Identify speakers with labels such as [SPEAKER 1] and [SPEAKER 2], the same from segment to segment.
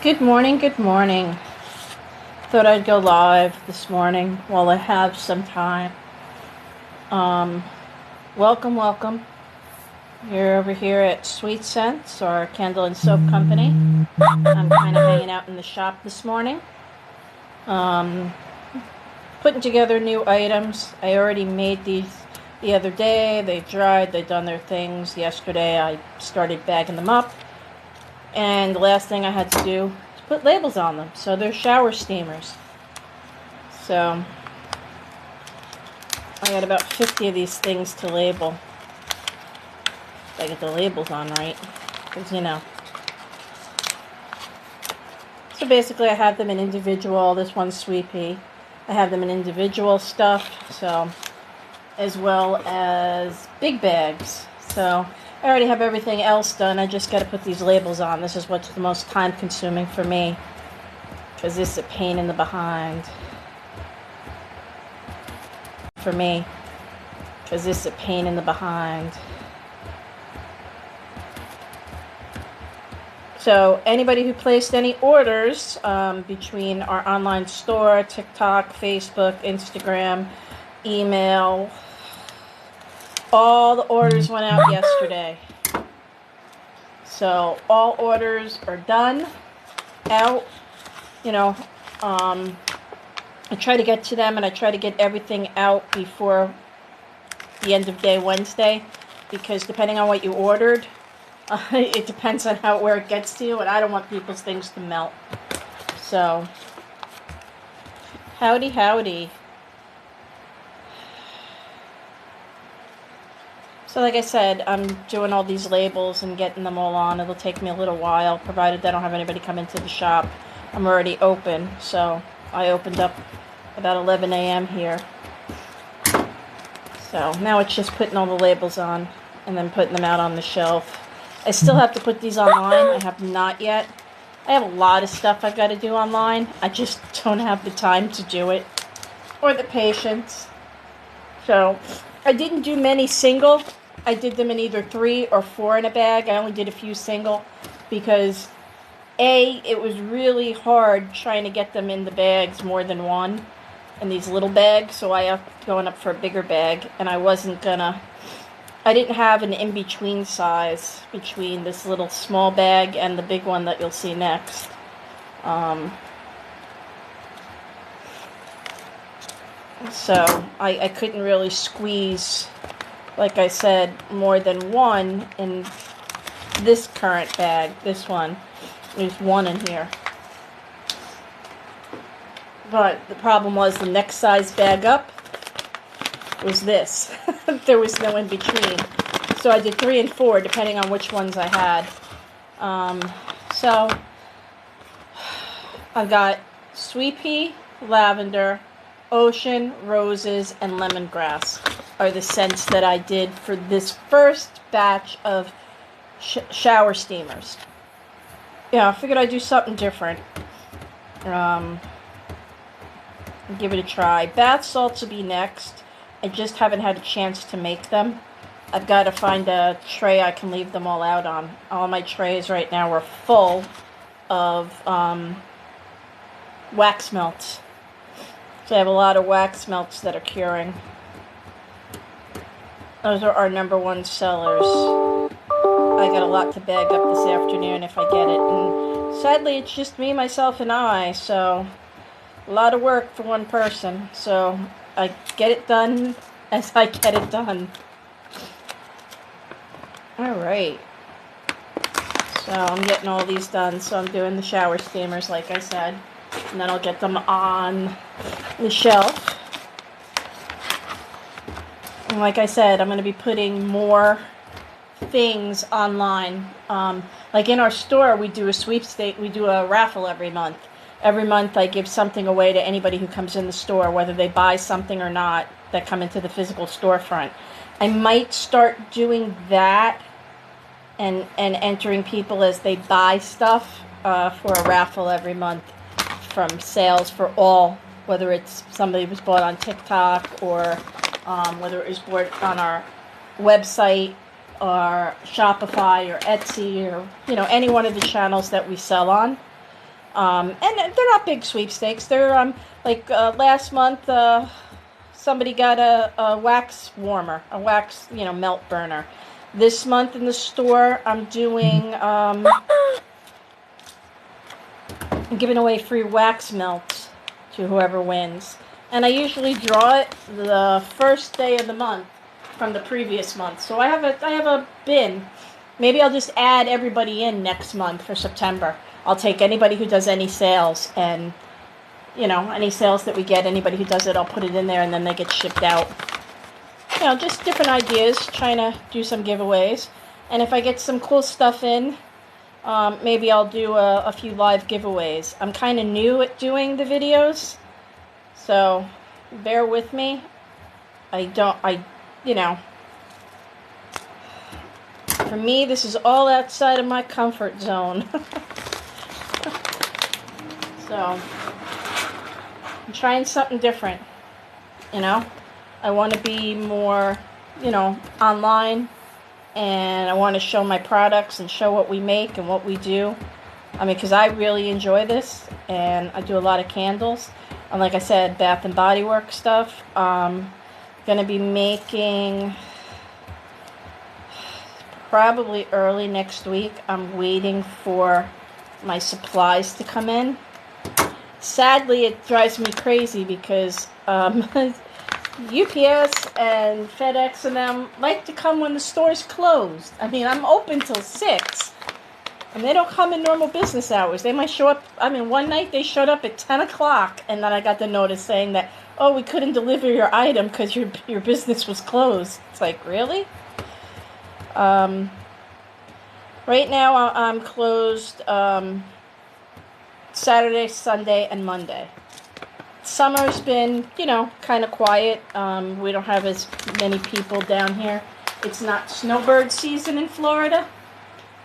[SPEAKER 1] Good morning, good morning. Thought I'd go live this morning while I have some time. Um, welcome. You're over here at Sweet Scents, or Candle and Soap Company. I'm kind of hanging out in the shop this morning. Putting together new items. I already made these the other day. They dried, they've done their things. Yesterday I started bagging them up. And the last thing I had to do is put labels on them. So they're shower steamers. So I got about 50 of these things to label. If I get the labels on right. Because, So basically I have them in individual. This one's Sweet Pea. I have them in individual stuff. So, as well as big bags. So I already have everything else done. I just got to put these labels on. This is what's the most time consuming for me. Because this is a pain in the behind. Because this is a pain in the behind. So anybody who placed any orders between our online store, TikTok, Facebook, Instagram, email, all the orders went out yesterday. So all orders are done, out. I try to get to them, and I try to get everything out before the end of day Wednesday, because depending on what you ordered, it depends on where it gets to you, and I don't want people's things to melt. So, howdy. So like I said, I'm doing all these labels and getting them all on. It'll take me a little while, provided they don't have anybody come into the shop. I'm already open, so I opened up about 11 a.m. here. So now it's just putting all the labels on and then putting them out on the shelf. I still have to put these online. I have not yet. I have a lot of stuff I've got to do online. I just don't have the time to do it or the patience. So I didn't do many single. I did them in either 3 or 4 in a bag. I only did a few single because it was really hard trying to get them in the bags more than one in these little bags, so I ended up going up for a bigger bag, and I didn't have an in-between size between this little small bag and the big one that you'll see next. So I couldn't really squeeze, like I said, more than one in this current bag. This one. There's one in here. But the problem was the next size bag up was this. There was no in between. So I did 3 and 4 depending on which ones I had. So I've got Sweet Pea, Lavender, Ocean, Roses, and Lemongrass are the scents that I did for this first batch of shower steamers. Yeah, I figured I'd do something different. Give it a try. Bath salts will be next. I just haven't had a chance to make them. I've got to find a tray I can leave them all out on. All my trays right now are full of wax melts. So I have a lot of wax melts that are curing. Those are our number one sellers. I got a lot to bag up this afternoon if I get it. And sadly, it's just me, myself, and I. So a lot of work for one person. So I get it done as I get it done. Alright. So I'm getting all these done. So I'm doing the shower steamers, like I said. And then I'll get them on the shelf. And like I said, I'm going to be putting more things online. Like in our store, we do a sweepstake. We do a raffle every month. Every month I give something away to anybody who comes in the store, whether they buy something or not, that come into the physical storefront. I might start doing that and entering people as they buy stuff for a raffle every month from sales for all, whether it's somebody was bought on TikTok or whether it was bought on our website or Shopify or Etsy or any one of the channels that we sell on. And they're not big sweepstakes. They're like last month, somebody got a wax warmer, a wax melt burner. This month in the store, I'm doing I'm giving away free wax melts to whoever wins. And I usually draw it the first day of the month from the previous month. So I have a bin. Maybe I'll just add everybody in next month for September. I'll take anybody who does any sales, and any sales that we get, anybody who does it, I'll put it in there, and then they get shipped out. Just different ideas, trying to do some giveaways. And if I get some cool stuff in, maybe I'll do a few live giveaways. I'm kind of new at doing the videos, so bear with me. For me, this is all outside of my comfort zone. So, I'm trying something different, I want to be more, online, and I want to show my products and show what we make and what we do. Because I really enjoy this, and I do a lot of candles. And like I said, Bath and Body Works stuff. Going to be making probably early next week. I'm waiting for my supplies to come in. Sadly, it drives me crazy because UPS and FedEx and them like to come when the store's closed. I'm open till 6, and they don't come in normal business hours. They might show up. One night they showed up at 10 o'clock, and then I got the notice saying that, oh, we couldn't deliver your item because your business was closed. It's like, really? Right now I'm closed Saturday, Sunday, and Monday. Summer's been, kind of quiet. We don't have as many people down here. It's not snowbird season in Florida.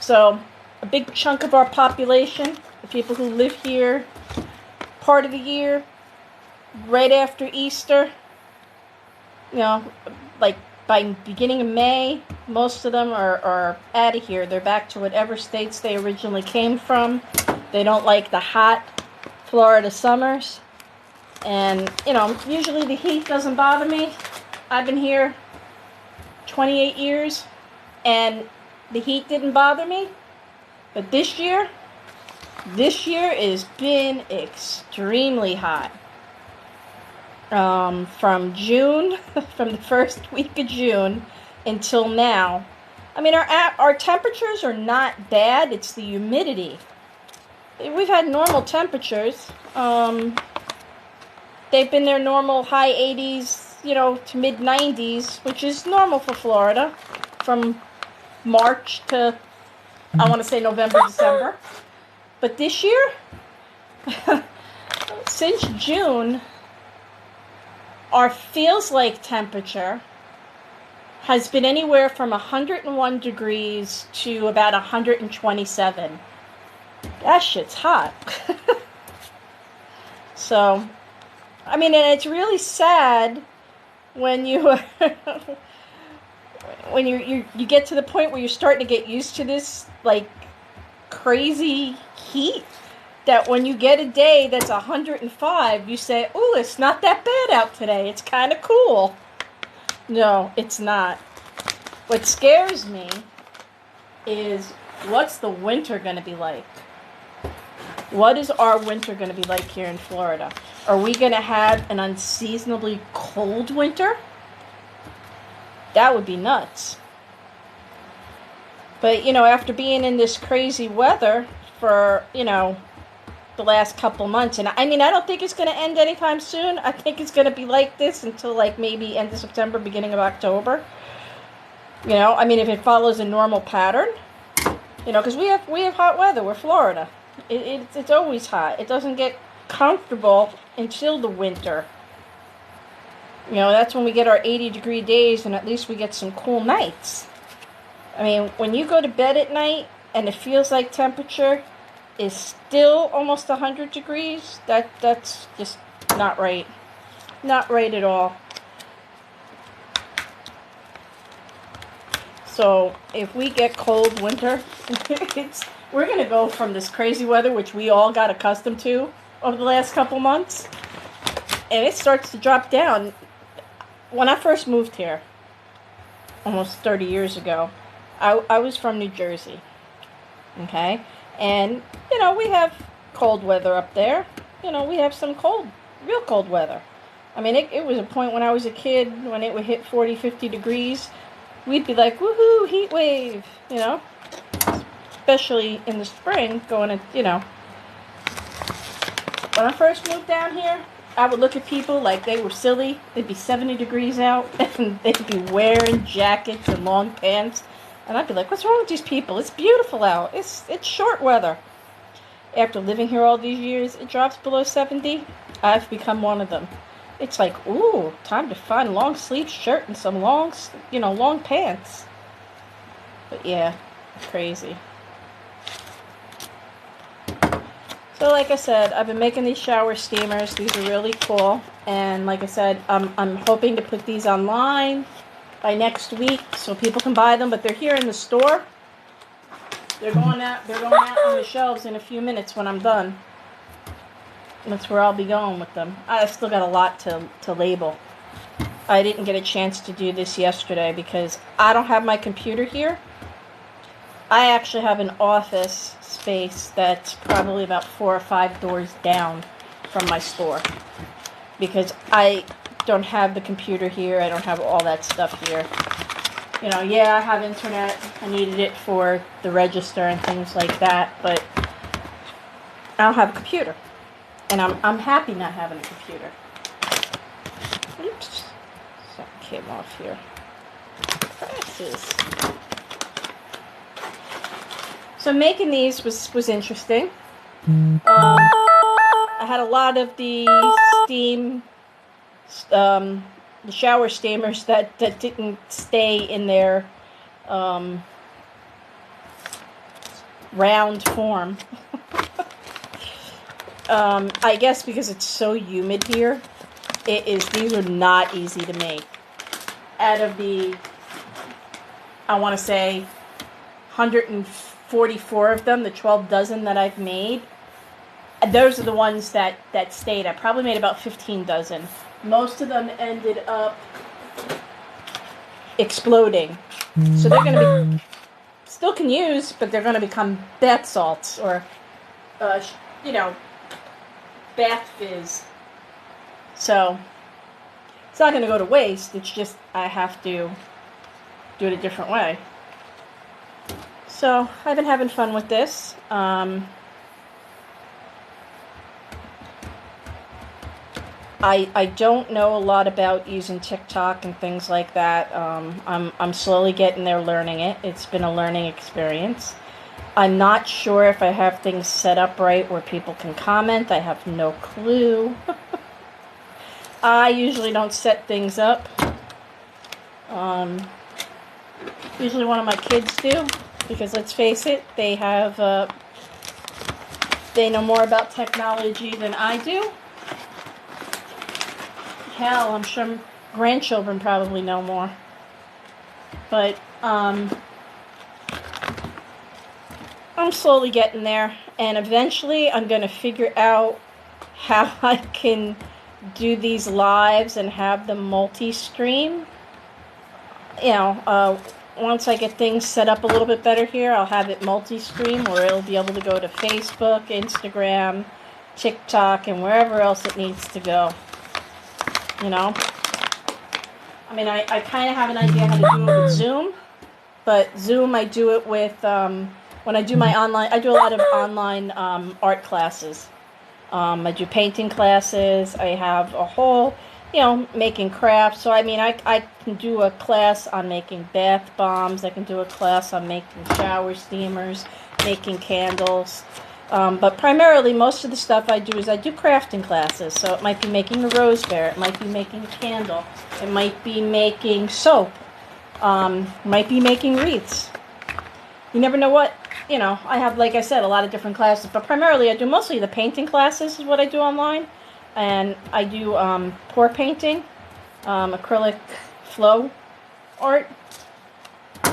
[SPEAKER 1] So a big chunk of our population, the people who live here part of the year, right after Easter, like by beginning of May, most of them are out of here. They're back to whatever states they originally came from. They don't like the hot Florida summers. And, usually the heat doesn't bother me. I've been here 28 years, and the heat didn't bother me. But this year has been extremely hot. From June, from the first week of June until now. Our temperatures are not bad. It's the humidity. We've had normal temperatures. They've been their normal high 80s, to mid 90s, which is normal for Florida, from March to, I want to say, November, December. But this year, since June, our feels like temperature has been anywhere from 101 degrees to about 127. That shit's hot. So, and it's really sad when you when you get to the point where you're starting to get used to this like crazy heat, that when you get a day that's 105, you say, "Ooh, it's not that bad out today. It's kind of cool." No, it's not. What scares me is, what's the winter going to be like? What is our winter going to be like here in Florida? Are we going to have an unseasonably cold winter? That would be nuts. But, after being in this crazy weather for, the last couple months, and I don't think it's going to end anytime soon. I think it's going to be like this until maybe end of September, beginning of October. If it follows a normal pattern, because we have hot weather. We're Florida. It's always hot. It doesn't get comfortable until the winter. That's when we get our 80-degree days, and at least we get some cool nights. When you go to bed at night and it feels like temperature is still almost 100 degrees, that's just not right. Not right at all. So if we get cold winter, we're going to go from this crazy weather, which we all got accustomed to over the last couple months, and it starts to drop down. When I first moved here, almost 30 years ago, I was from New Jersey, okay? And, you know, we have cold weather up there. You know, we have some real cold weather. I mean, it was a point when I was a kid, when it would hit 40, 50 degrees, we'd be like, woohoo, heat wave, you know? Especially in the spring, going to, you know. When I first moved down here, I would look at people like they were silly. It'd be 70 degrees out, and they'd be wearing jackets and long pants. And I'd be like, what's wrong with these people? It's beautiful out. It's short weather. After living here all these years, it drops below 70. I've become one of them. It's like, ooh, time to find a long sleeve shirt and some long pants. But yeah, crazy. So like I said, I've been making these shower steamers. These are really cool. And like I said, I'm hoping to put these online by next week so people can buy them. But they're here in the store. They're going out on the shelves in a few minutes when I'm done. That's where I'll be going with them. I've still got a lot to label. I didn't get a chance to do this yesterday because I don't have my computer here. I actually have an office space that's probably about 4 or 5 doors down from my store. Because I don't have the computer here. I don't have all that stuff here. You know, yeah, I have internet. I needed it for the register and things like that. But I don't have a computer. And I'm happy not having a computer. Oops. Something came off here. Presses. So making these was interesting. I had a lot of the steam, the shower steamers that didn't stay in their round form. I guess because it's so humid here, these are not easy to make. Out of the, I want to say, 144 of them, the 12 dozen that I've made, those are the ones that stayed. I probably made about 15 dozen. Most of them ended up exploding. So they're going to be, still can use, but they're going to become bath salts or, bath fizz. So it's not going to go to waste. It's just I have to do it a different way. So I've been having fun with this. I don't know a lot about using TikTok and things like that. I'm slowly getting there, learning it. It's been a learning experience. I'm not sure if I have things set up right where people can comment. I have no clue. I usually don't set things up. Usually one of my kids do, because let's face it, they know more about technology than I do. Hell, I'm sure grandchildren probably know more. But I'm slowly getting there, and eventually I'm going to figure out how I can do these lives and have them multi-stream. You know, once I get things set up a little bit better here, I'll have it multi-stream where it'll be able to go to Facebook, Instagram, TikTok, and wherever else it needs to go. You know? I mean, I kind of have an idea how to do it with Zoom, but Zoom I do it with, when I do my online, I do a lot of online art classes. I do painting classes. I have a whole, making crafts. So, I mean, I can do a class on making bath bombs. I can do a class on making shower steamers, making candles. But primarily, most of the stuff I do is I do crafting classes. So it might be making a rose bear. It might be making a candle. It might be making soap. Might be making wreaths. You never know what. I have, like I said, a lot of different classes. But primarily, I do mostly the painting classes is what I do online. And I do pour painting, acrylic flow art,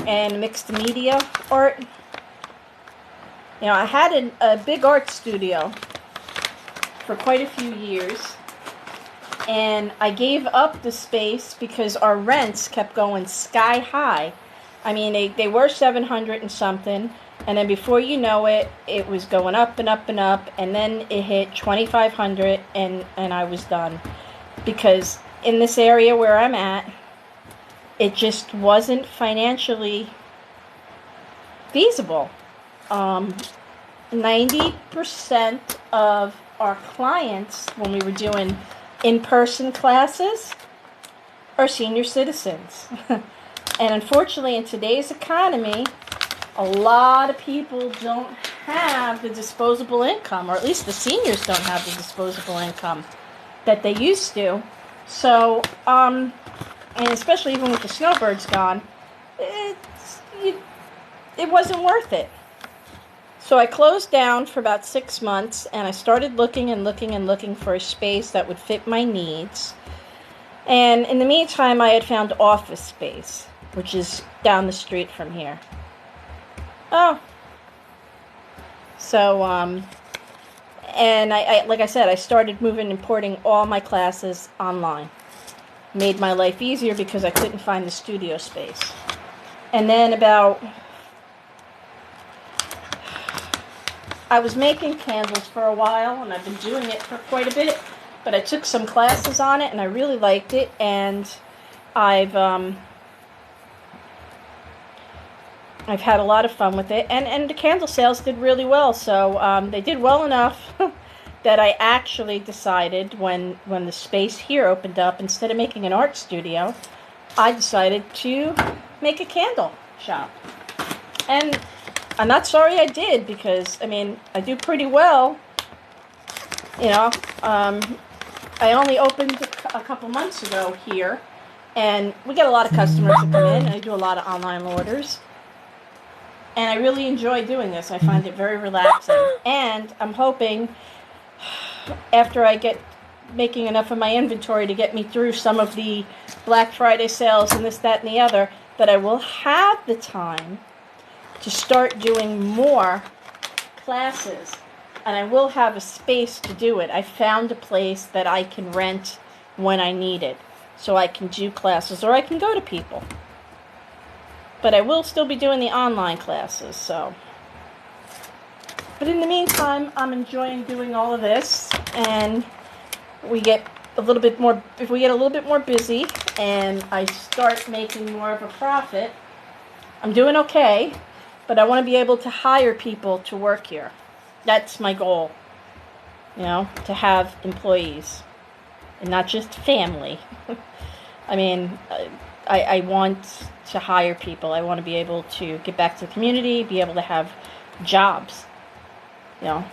[SPEAKER 1] and mixed media art. You know, I had a big art studio for quite a few years, and I gave up the space because our rents kept going sky high. I mean, they were 700 and something, and then before you know it, it was going up and up and up, and then it hit 2,500, and I was done. Because in this area where I'm at, it just wasn't financially feasible. 90% of our clients, when we were doing in-person classes, are senior citizens. And unfortunately, in today's economy, a lot of people don't have the disposable income, or at least the seniors don't have the disposable income that they used to. So, and especially even with the snowbirds gone, it wasn't worth it. So I closed down for about 6 months, and I started looking and looking and looking for a space that would fit my needs. And in the meantime, I had found office space, which is down the street from here. Oh. So, and I like I said, I started moving and porting all my classes online. Made my life easier because I couldn't find the studio space. And then I was making candles for a while, and I've been doing it for quite a bit, but I took some classes on it, and I really liked it, and I've had a lot of fun with it, and the candle sales did really well, so they did well enough that I actually decided when the space here opened up, instead of making an art studio, I decided to make a candle shop. And I'm not sorry I did, because, I mean, I do pretty well. You know, I only opened a couple months ago here, and we get a lot of customers that come in, and I do a lot of online orders. And I really enjoy doing this. I find it very relaxing. And I'm hoping, after I get making enough of my inventory to get me through some of the Black Friday sales and this, that, and the other, that I will have the time to start doing more classes. And I will have a space to do it. I found a place that I can rent when I need it. So I can do classes, or I can go to people. But I will still be doing the online classes, so. But in the meantime, I'm enjoying doing all of this, and we get a little bit more, if we get a little bit more busy, and I start making more of a profit, I'm doing okay, but I want to be able to hire people to work here. That's my goal, you know, to have employees, and not just family. I mean, I want to hire people. I want to be able to get back to the community, be able to have jobs, you know,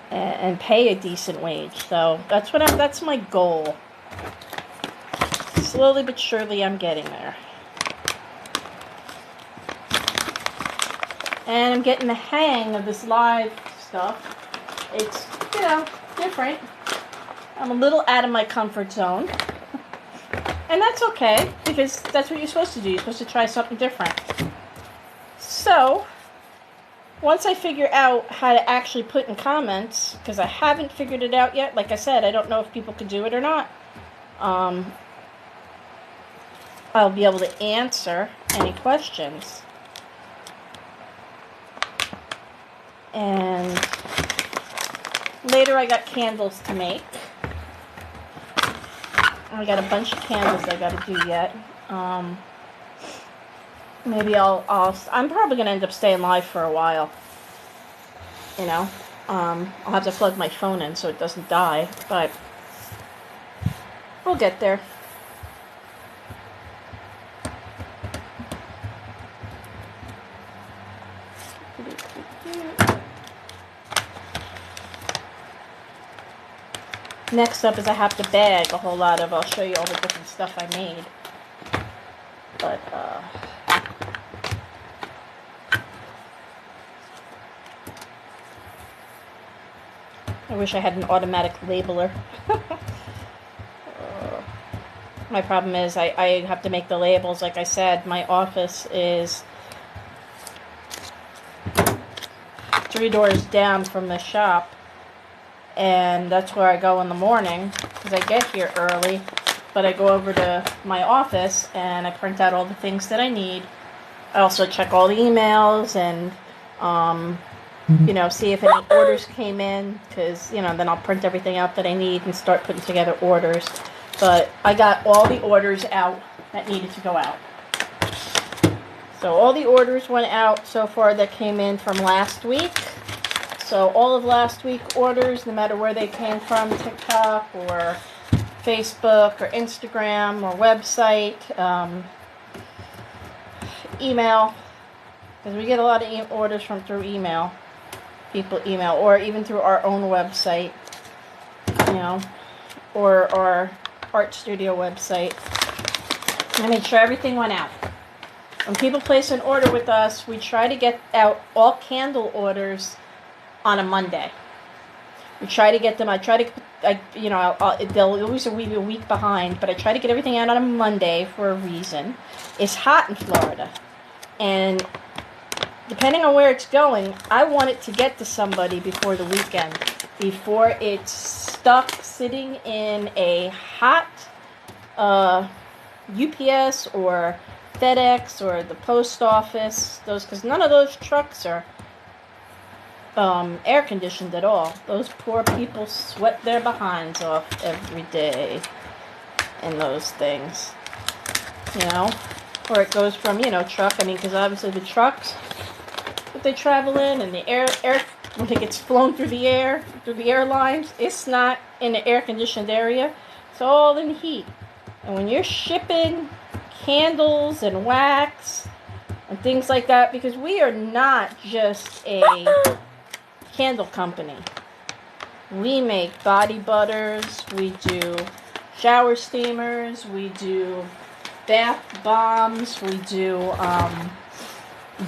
[SPEAKER 1] and pay a decent wage. So that's my goal. Slowly but surely, I'm getting there. And I'm getting the hang of this live stuff. It's, you know, different. I'm a little out of my comfort zone. And that's okay, because that's what you're supposed to do. You're supposed to try something different. So, once I figure out how to actually put in comments, because I haven't figured it out yet, like I said, I don't know if people can do it or not. I'll be able to answer any questions. And later I got candles to make. I got a bunch of candles I got to do yet. Maybe I'm probably going to end up staying live for a while. You know, I'll have to plug my phone in so it doesn't die, but we'll get there. Next up is I have to bag a whole lot of, I'll show you all the different stuff I made. But, I wish I had an automatic labeler. My problem is I have to make the labels. Like I said, my office is 3 3 doors down from the shop, and that's where I go in the morning because I get here early. But I go over to my office and I print out all the things that I need. I also check all the emails and see if any orders came in, because then I'll print everything out that I need and start putting together orders. But I got all the orders out that needed to go out. So all the orders went out so far that came in from last week. So all of last week's orders, no matter where they came from, TikTok or Facebook or Instagram or website, email, because we get a lot of orders through email. People email, or even through our own website, or our art studio website. I made sure everything went out. When people place an order with us, we try to get out all candle orders on a Monday. We try to get them. They'll always be a week behind, but I try to get everything out on a Monday for a reason. It's hot in Florida, and depending on where it's going, I want it to get to somebody before the weekend, before it's stuck sitting in a hot UPS or FedEx or the post office. Because none of those trucks are air conditioned at all. Those poor people sweat their behinds off every day in those things. Or it goes from truck. Because obviously the trucks that they travel in, and the air when it gets flown through the airlines, it's not in an air conditioned area. It's all in heat. And when you're shipping candles and wax and things like that, because we are not just a candle company. We make body butters, we do shower steamers, we do bath bombs, we do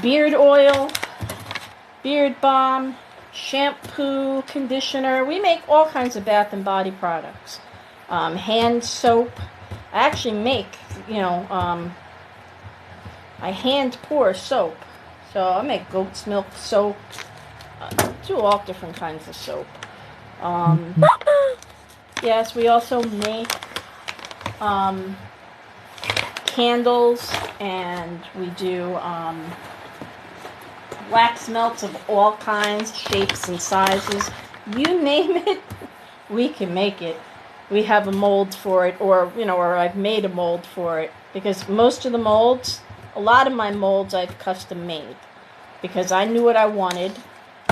[SPEAKER 1] beard oil, beard balm, shampoo, conditioner. We make all kinds of bath and body products. Hand soap. I actually make, I hand pour soap. So I make goat's milk soap. Do all different kinds of soap. Yes, we also make candles, and we do wax melts of all kinds, shapes and sizes. You name it, we can make it. We have a mold for it, or I've made a mold for it, because most of the molds, a lot of my molds I've custom made, because I knew what I wanted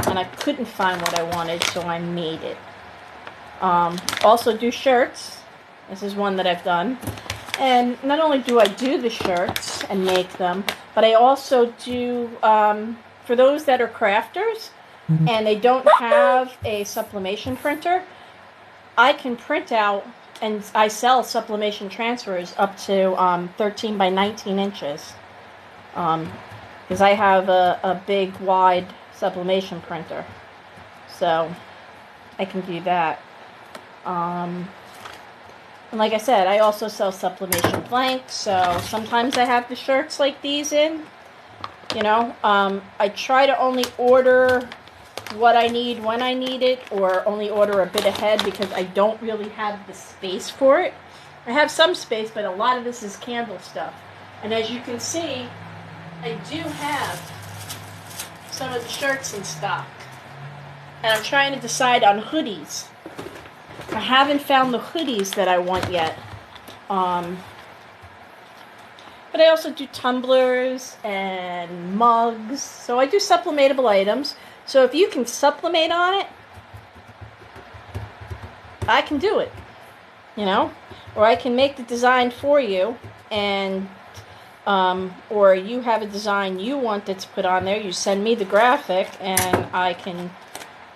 [SPEAKER 1] and I couldn't find what I wanted, so I made it. Also do shirts. This is one that I've done. And not only do I do the shirts and make them, but I also do, for those that are crafters and they don't have a sublimation printer, I can print out, and I sell sublimation transfers up to 13 by 19 inches. Because I have a big, wide sublimation printer. So I can do that. And like I said, I also sell sublimation blanks, so sometimes I have the shirts like these in. I try to only order what I need when I need it, or only order a bit ahead, because I don't really have the space for it. I have some space, but a lot of this is candle stuff. And as you can see, I do have some of the shirts in stock. And I'm trying to decide on hoodies. I haven't found the hoodies that I want yet. But I also do tumblers and mugs. So I do sublimatable items. So if you can sublimate on it, I can do it. Or I can make the design for you, and or you have a design you want that's put on there. You send me the graphic, and I can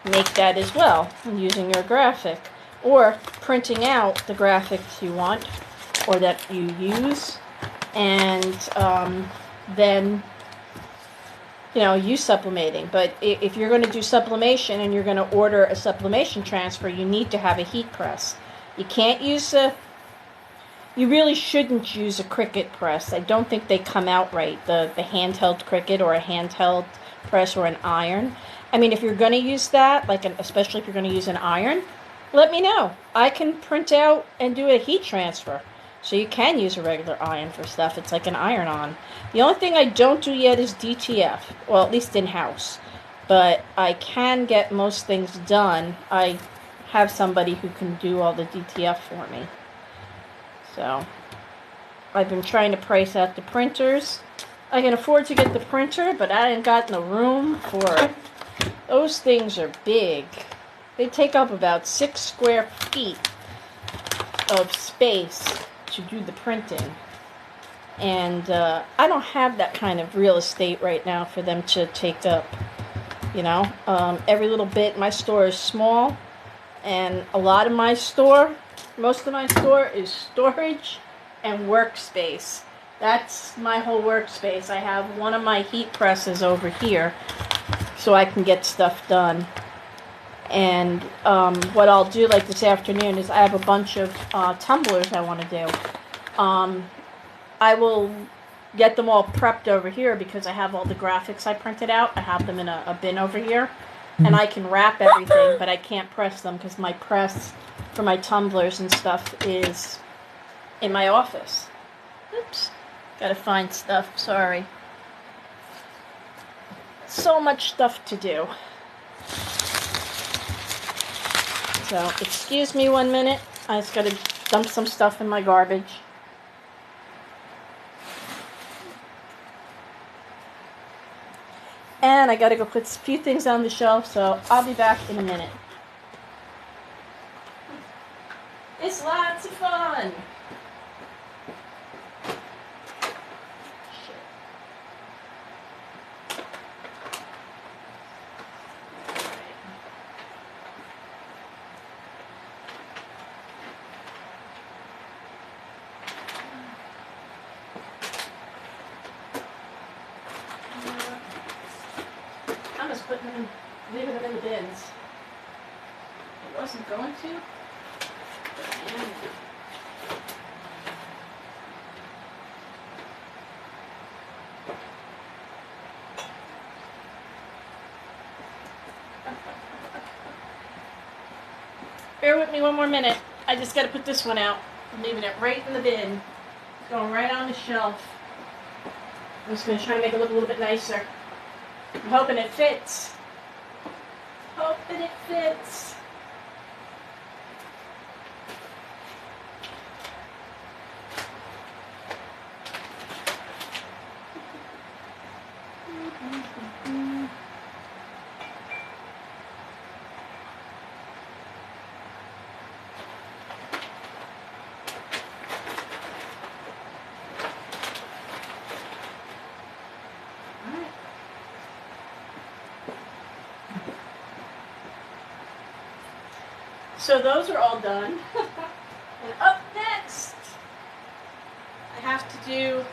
[SPEAKER 1] make that as well using your graphic, or printing out the graphics you want or that you use, and then you sublimating. But if you're going to do sublimation and you're going to order a sublimation transfer, you need to have a heat press. You can't use you really shouldn't use a Cricut press. I don't think they come out right, the handheld Cricut or a handheld press or an iron. I mean, if you're going to use that, like especially if you're going to use an iron, let me know. I can print out and do a heat transfer. So you can use a regular iron for stuff. It's like an iron-on. The only thing I don't do yet is DTF. Well, at least in-house. But I can get most things done. I have somebody who can do all the DTF for me. So I've been trying to price out the printers. I can afford to get the printer, but I ain't got no room for it. Those things are big. They take up about 6 square feet of space to do the printing. And I don't have that kind of real estate right now for them to take up. You know, every little bit. My store is small, and a lot of my store, most of my store is storage and workspace. That's my whole workspace. I have one of my heat presses over here so I can get stuff done. And what I'll do, like this afternoon, is I have a bunch of tumblers I want to do. I will get them all prepped over here because I have all the graphics I printed out. I have them in a bin over here. And I can wrap everything, but I can't press them because my press for my tumblers and stuff is in my office. Oops. Gotta find stuff. Sorry. So much stuff to do. So, excuse me 1 minute. I just gotta dump some stuff in my garbage. And I gotta go put a few things on the shelf, so I'll be back in a minute. It's lots of fun! I'm just putting them, leaving them in the bins. I wasn't going to. Bear with me 1 more minute. I just got to put this one out. I'm leaving it right in the bin. It's going right on the shelf. I'm just going to try to make it look a little bit nicer. I'm hoping it fits. Hoping it fits. So those are all done. And up next, I have to do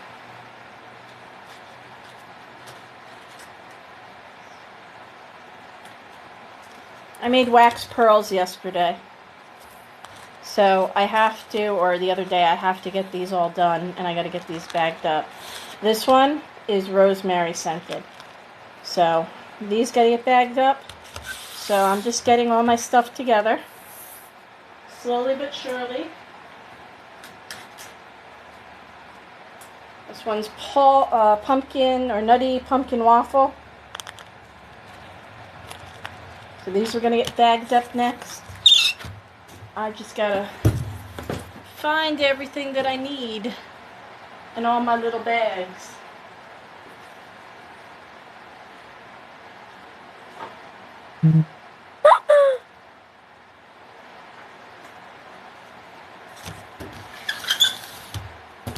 [SPEAKER 1] I made wax pearls yesterday. So I have to, or the other day, I have to get these all done, and I got to get these bagged up. This one is rosemary scented. So these got to get bagged up. So I'm just getting all my stuff together. Slowly but surely. This one's pumpkin or nutty pumpkin waffle. So these are going to get bagged up next. I just got to find everything that I need in all my little bags.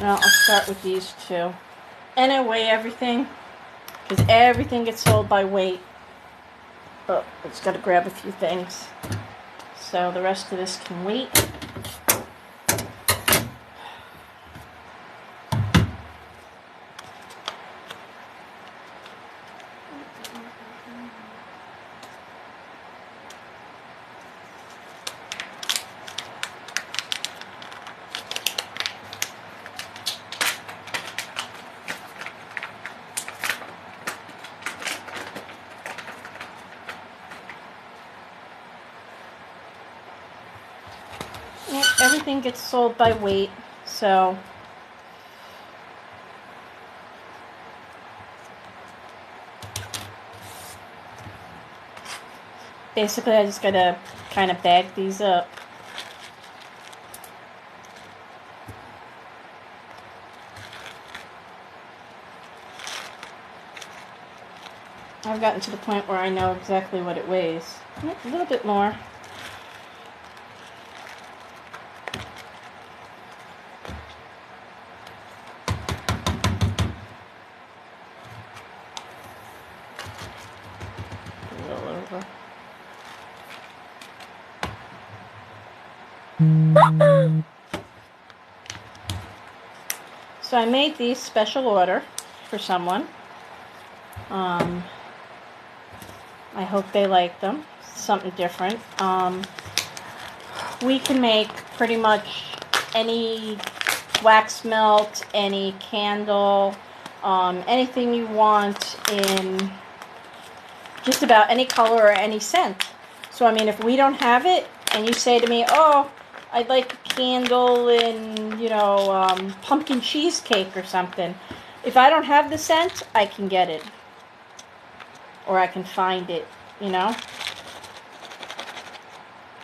[SPEAKER 1] Now I'll start with these two. And I weigh everything, because everything gets sold by weight. Oh, I just got to grab a few things. So the rest of this can wait. everything gets sold by weight, so basically I just gotta kind of bag these up. I've gotten to the point where I know exactly what it weighs. A little bit more. A little over. So I made these special order for someone. I hope they like them. Something different. We can make pretty much any wax melt, any candle, anything you want in just about any color or any scent. So, I mean, if we don't have it and you say to me, oh, I'd like a candle in, pumpkin cheesecake or something. If I don't have the scent, I can get it. Or I can find it, Like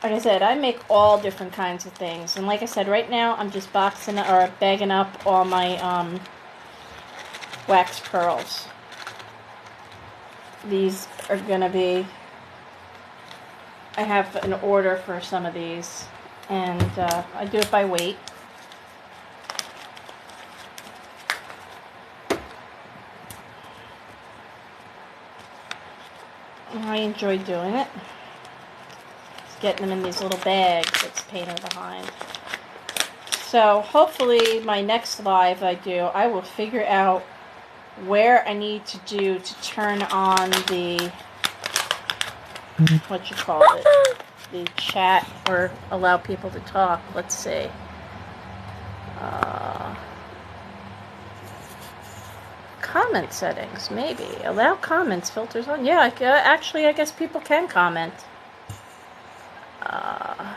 [SPEAKER 1] I said, I make all different kinds of things. And like I said, right now I'm just bagging up all my wax pearls. These are going to be... I have an order for some of these. And I do it by weight. I enjoy doing it. Just getting them in these little bags that's a pain in the behind. So hopefully my next live I will figure out where I need to do to turn on the, the chat or allow people to talk. Let's see. Comment settings, maybe. Allow comments, filters on. Yeah, actually, I guess people can comment. I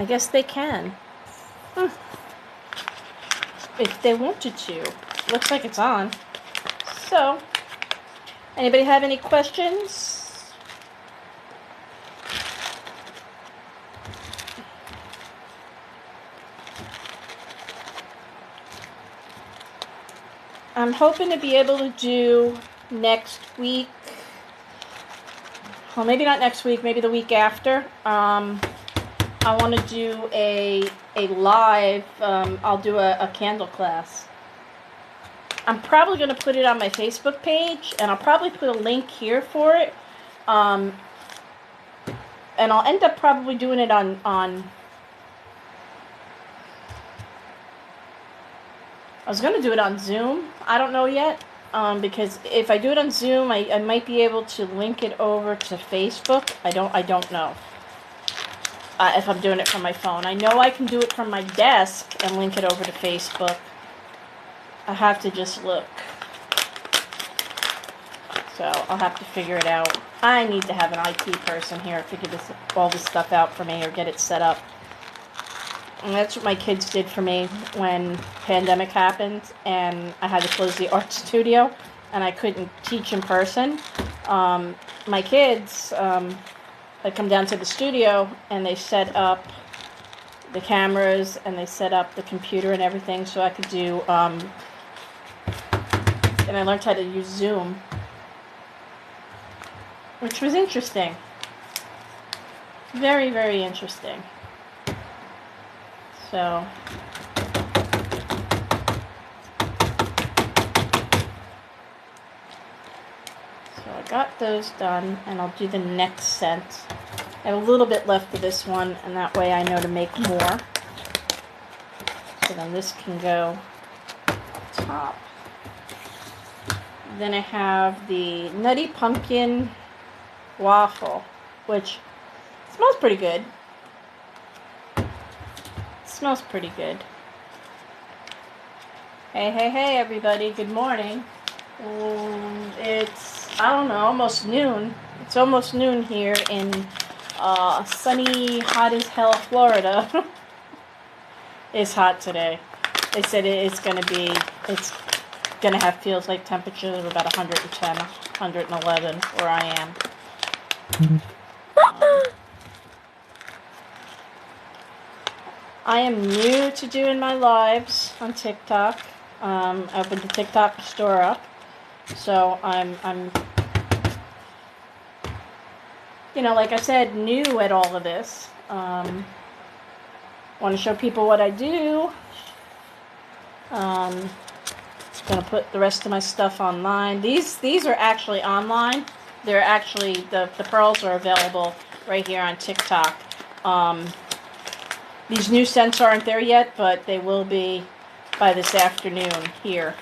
[SPEAKER 1] guess they can. If they wanted to. Looks like it's on. So, anybody have any questions? I'm hoping to be able to do next week. Well, maybe not next week, maybe the week after. I want to do a live, I'll do a candle class. I'm probably going to put it on my Facebook page, and I'll probably put a link here for it. And I'll end up probably doing it on I was going to do it on Zoom. I don't know yet. Because if I do it on Zoom, I might be able to link it over to Facebook. I don't know. If I'm doing it from my phone. I know I can do it from my desk and link it over to Facebook. I have to just look. So I'll have to figure it out. I need to have an IT person here figure all this stuff out for me or get it set up. And that's what my kids did for me when pandemic happened and I had to close the art studio and I couldn't teach in person. My kids, I come down to the studio and they set up the cameras and they set up the computer and everything so I could do, and I learned how to use Zoom, which was interesting. Very, very interesting. So, I got those done, and I'll do the next scent. I have a little bit left of this one, and that way I know to make more. So then this can go up top. Then I have the Nutty Pumpkin Waffle, which smells pretty good. Smells pretty good. Hey everybody, good morning. It's, I don't know, almost noon. It's almost noon here in sunny, hot as hell Florida is hot today. They said it's gonna have feels like temperatures of about 110, 111 where I am. I am new to doing my lives on TikTok. I opened the TikTok store up, so I'm like I said, new at all of this. Want to show people what I do. Gonna put the rest of my stuff online. These are actually online. They're actually the pearls are available right here on TikTok. These new scents aren't there yet, but they will be by this afternoon here.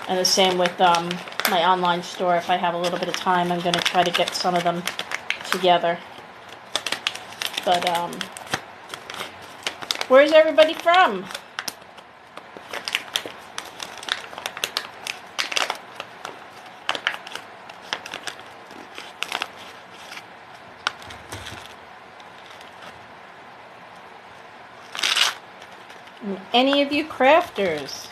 [SPEAKER 1] And the same with my online store. If I have a little bit of time, I'm gonna try to get some of them together. But where's everybody from? Any of you crafters?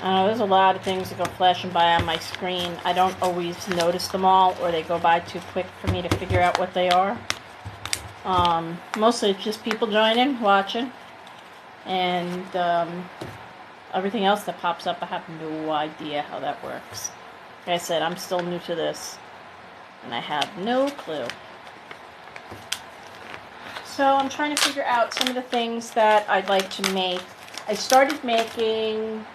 [SPEAKER 1] There's a lot of things that go flashing by on my screen. I don't always notice them all, or they go by too quick for me to figure out what they are. Mostly it's just people joining, watching, and everything else that pops up, I have no idea how that works. Like I said, I'm still new to this, and I have no clue. So I'm trying to figure out some of the things that I'd like to make. I started making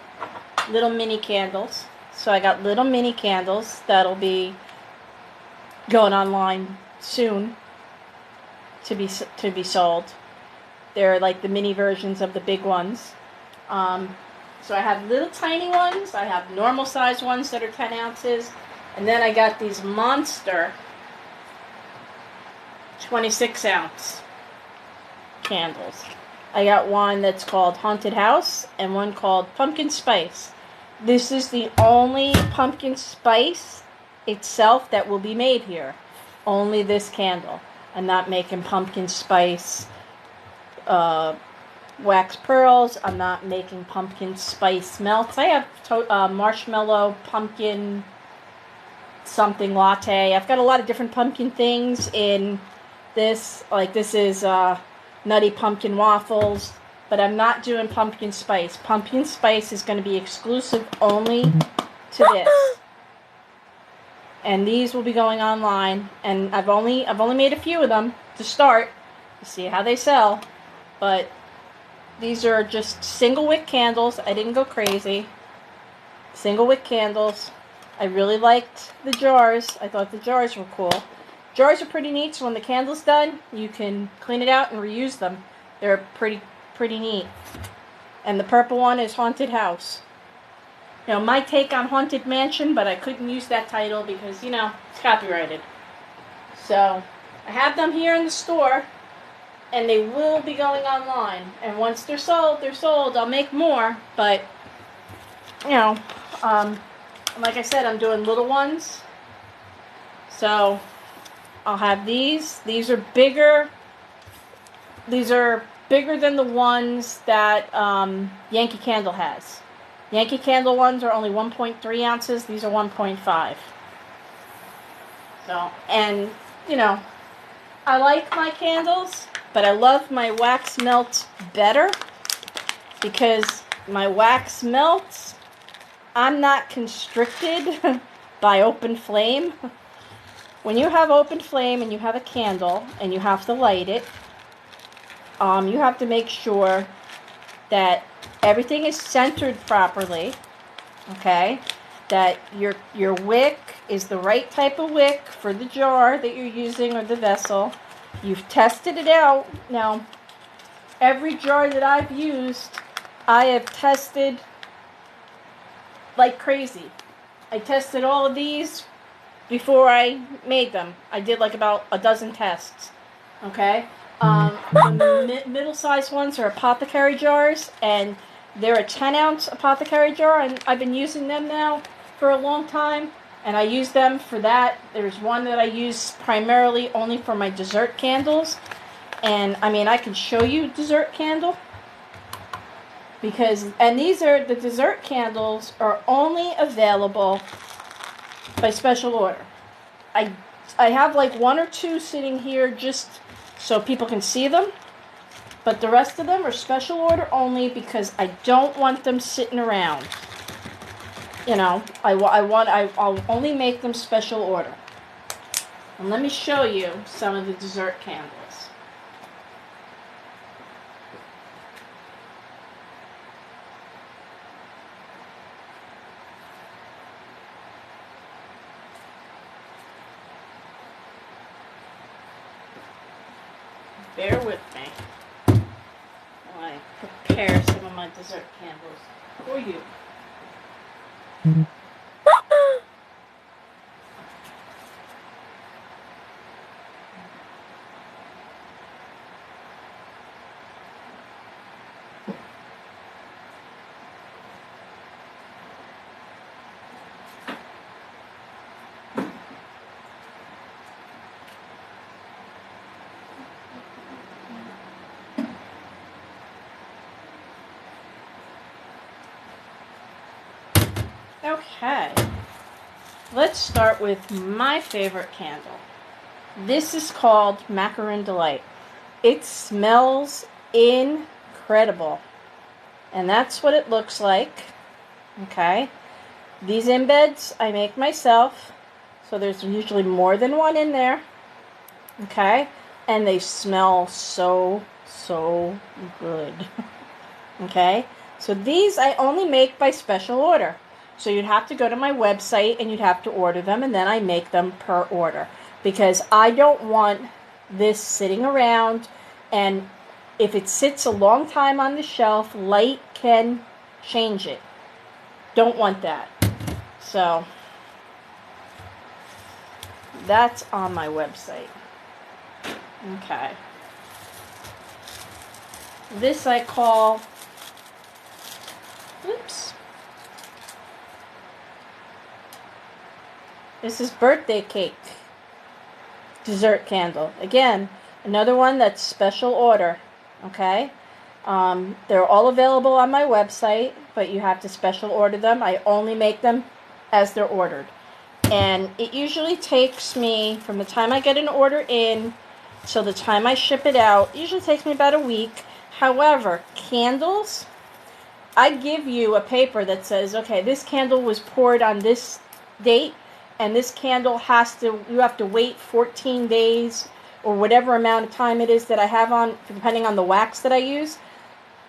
[SPEAKER 1] little mini candles. So I got little mini candles that'll be going online soon to be sold. They're like the mini versions of the big ones. So I have little tiny ones. I have normal size ones that are 10 ounces. And then I got these monster 26 ounce candles. I got one that's called Haunted House and one called Pumpkin Spice. This is the only pumpkin spice itself that will be made here. Only this candle. I'm not making pumpkin spice wax pearls. I'm not making pumpkin spice melts. I have marshmallow pumpkin something latte. I've got a lot of different pumpkin things in this. Like this is nutty pumpkin waffles. But I'm not doing pumpkin spice. Pumpkin spice is going to be exclusive only to this. And these will be going online. And I've only made a few of them to start to see how they sell. But these are just single wick candles. I didn't go crazy. Single wick candles. I really liked the jars. I thought the jars were cool. Jars are pretty neat, so when the candle's done, you can clean it out and reuse them. They're pretty neat. And the purple one is Haunted House. You know, my take on Haunted Mansion, but I couldn't use that title because, you know, it's copyrighted. So, I have them here in the store, and they will be going online. And once they're sold, they're sold. I'll make more, but, you know, like I said, I'm doing little ones. So, I'll have these. These are bigger. These are bigger than the ones that Yankee Candle has. Yankee Candle ones are only 1.3 ounces. These are 1.5. So, and, you know, I like my candles, but I love my wax melts better because my wax melts, I'm not constricted by open flame. When you have open flame and you have a candle and you have to light it, you have to make sure that everything is centered properly, okay? That your wick is the right type of wick for the jar that you're using or the vessel. You've tested it out. Now, every jar that I've used, I have tested like crazy. I tested all of these before I made them. I did like about a dozen tests. Okay? The middle-sized ones are apothecary jars, and they're a 10-ounce apothecary jar, and I've been using them now for a long time, and I use them for that. There's one that I use primarily only for my dessert candles, and I mean, I can show you dessert candle, because, and these are, the dessert candles are only available by special order. I have like one or two sitting here just so people can see them, but the rest of them are special order only because I don't want them sitting around. You know, I'll only make them special order. And let me show you some of the dessert candles. Bear with me while I prepare some of my dessert candles for you. Okay, let's start with my favorite candle. This is called Macaron Delight. It smells incredible, and that's what it looks like. Okay, these embeds I make myself, so there's usually more than one in there. Okay, and they smell so good. Okay, so these I only make by special order. So you'd have to go to my website and you'd have to order them, and then I make them per order. Because I don't want this sitting around, and if it sits a long time on the shelf, light can change it. Don't want that. So that's on my website. Okay. This I call, oops. This is birthday cake dessert candle. Again, another one that's special order. Okay? They're all available on my website, but you have to special order them. I only make them as they're ordered. And it usually takes me, from the time I get an order in till the time I ship it out, it usually takes me about a week. However, candles, I give you a paper that says, okay, this candle was poured on this date, and this candle you have to wait 14 days or whatever amount of time it is that I have on, depending on the wax that I use,